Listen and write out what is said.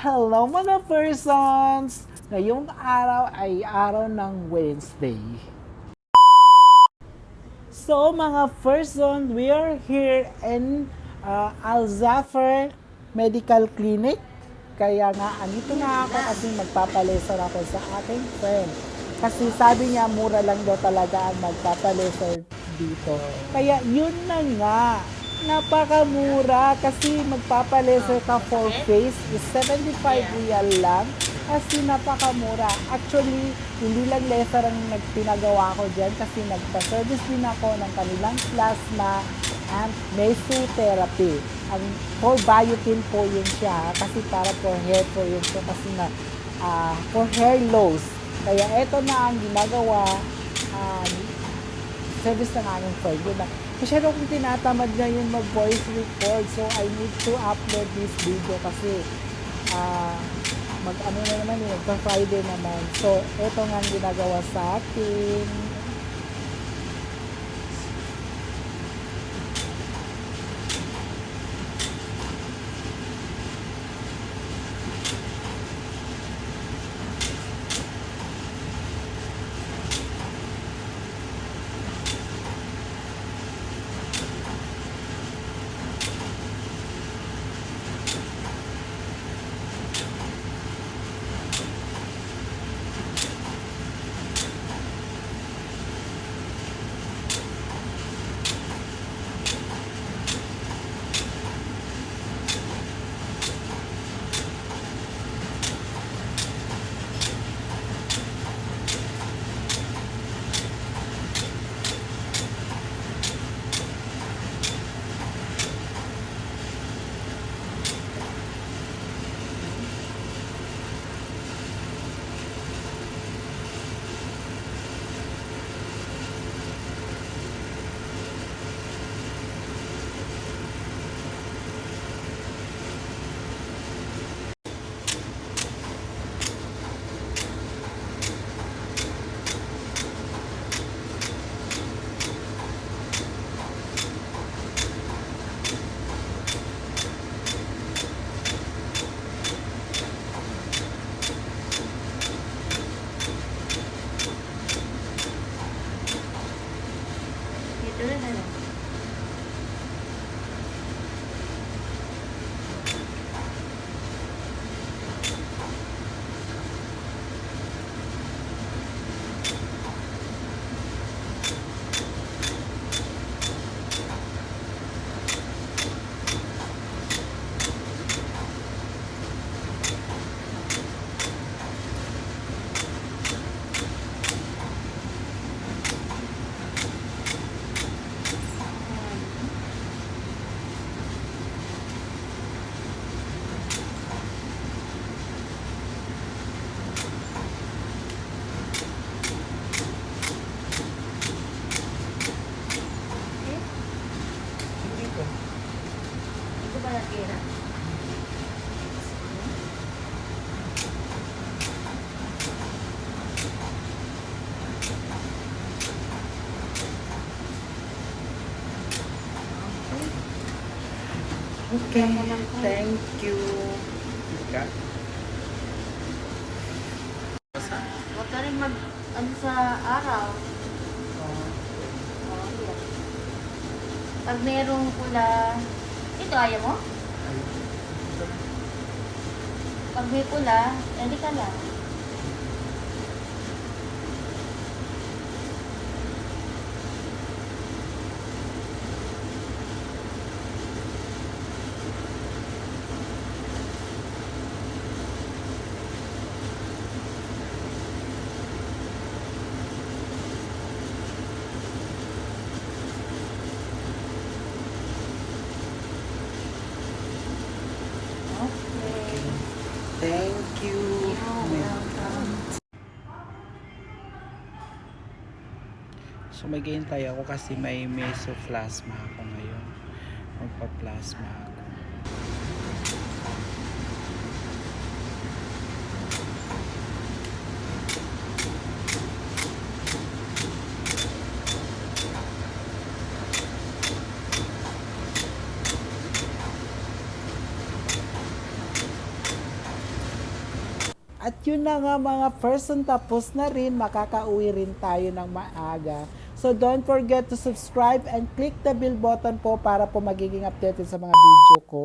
Hello mga persons! Ngayong araw ay araw ng Wednesday. So mga person, we are here in Al Zafar Medical Clinic. Kaya nga, andito na ako kasi magpapalaser ako sa aking friend. Kasi sabi niya, mura lang daw talaga ang magpapalaser dito. Kaya yun na nga, napakamura kasi magpapalaser ka for face is 75 real lang. Kasi napakamura. Actually, hindi lang laser ang nagpinagawa ko dyan kasi nagpa-service din ako ng kanilang plasma and mesotherapy. Ang for biotin po yun siya kasi para for hair po yun siya kasi na for hair loss. Kaya eto na ang ginagawa service ng aming friend. Yun na. Masyado kong tinatamad ngayon mag-voice record so I need to upload this video kasi mag-ano na naman yun, Friday naman. So, eto nga ang ginagawa sa atin. Okay, thank you. Huwag ka rin ano sa araw. Yan. Pag merong pula, ito ayaw mo? Pag may pula, ready ka lang. Thank you. So maghihintay ako kasi may mesoplasma ako ngayon. Magpa-plasma ako. At yun na nga mga person, tapos na rin, makakauwi rin tayo ng maaga. So don't forget to subscribe and click the bell button po para po magiging updated sa mga video ko.